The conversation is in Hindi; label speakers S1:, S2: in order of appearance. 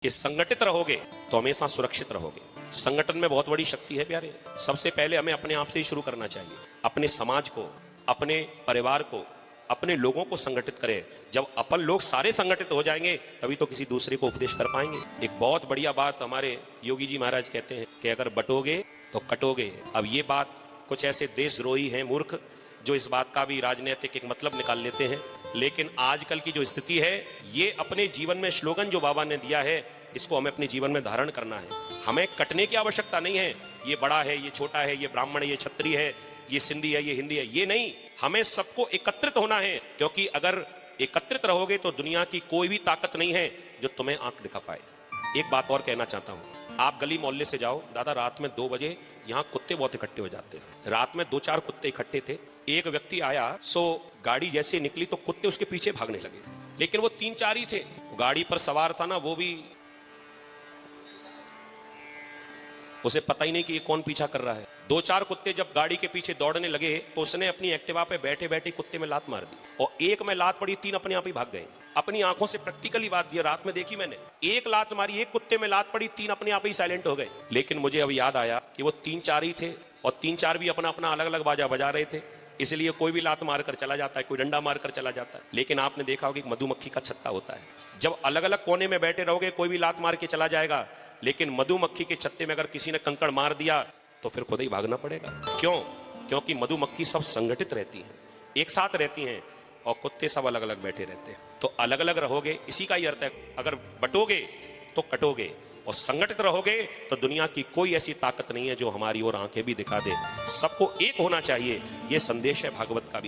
S1: कि संगठित रहोगे तो हमेशा सुरक्षित रहोगे। संगठन में बहुत बड़ी शक्ति है प्यारे। सबसे पहले हमें अपने आप से ही शुरू करना चाहिए। अपने समाज को, अपने परिवार को, अपने लोगों को संगठित करें। जब अपन लोग सारे संगठित हो जाएंगे तभी तो किसी दूसरे को उपदेश कर पाएंगे। एक बहुत बढ़िया बात हमारे योगी जी महाराज कहते हैं कि अगर बटोगे तो कटोगे। अब ये बात कुछ ऐसे देशद्रोही हैं, मूर्ख, जो इस बात का भी राजनीतिक एक मतलब निकाल लेते हैं। लेकिन आजकल की जो स्थिति है, ये अपने जीवन में स्लोगन जो बाबा ने दिया है, इसको हमें अपने जीवन में धारण करना है। हमें कटने की आवश्यकता नहीं है। ये बड़ा है, ये छोटा है, ये ब्राह्मण है, ये क्षत्रिय है, ये सिंधी है, ये हिंदी है, ये नहीं। हमें सबको एकत्रित होना है, क्योंकि अगर एकत्रित रहोगे तो दुनिया की कोई भी ताकत नहीं है जो तुम्हें आंख दिखा पाए। एक बात और कहना चाहता हूं, आप गली मोहल्ले से जाओ दादा, रात में 2 बजे यहाँ कुत्ते बहुत इकट्ठे हो जाते हैं। रात में 2-4 कुत्ते इकट्ठे थे। एक व्यक्ति आया, गाड़ी जैसे निकली तो कुत्ते उसके पीछे भागने लगे, लेकिन वो 3-4 ही थे। गाड़ी पर सवार था ना, वो भी, उसे पता ही नहीं कि ये कौन पीछा कर रहा है। 2-4 कुत्ते जब गाड़ी के पीछे दौड़ने लगे तो उसने अपनी एक्टिवा पे बैठे बैठे कुत्ते में लात मार दी, और एक में लात पड़ी, 3 अपने आप ही भाग गए। अपनी आंखों से प्रैक्टिकली बात, ये रात में देखी मैंने। एक लात मारी, एक कुत्ते में लात पड़ी, 3 अपने आप ही साइलेंट हो गए। लेकिन मुझे अब याद आया कि वो 3-4 ही थे, और 3-4 भी अपना अपना अलग अलग बाजा बजा रहे थे। इसलिए कोई भी लात मार कर चला जाता है, कोई डंडा मार कर चला जाता है। लेकिन आपने देखा होगा कि मधुमक्खी का छत्ता होता है। जब अलग अलग कोने में बैठे रहोगे, कोई भी लात मार के चला जाएगा, लेकिन मधुमक्खी के छत्ते में अगर किसी ने कंकड़ मार दिया तो फिर खुद ही भागना पड़ेगा। क्यों? क्योंकि मधुमक्खी सब संगठित रहती हैं, एक साथ रहती हैं, और कुत्ते सब अलग अलग बैठे रहते हैं। तो अलग अलग रहोगे, इसी का ही अर्थ है। अगर बटोगे तो कटोगे, और संगठित रहोगे तो दुनिया की कोई ऐसी ताकत नहीं है जो हमारी ओर आंखें भी दिखा दे। सबको एक होना चाहिए, यह संदेश है भागवत का भी।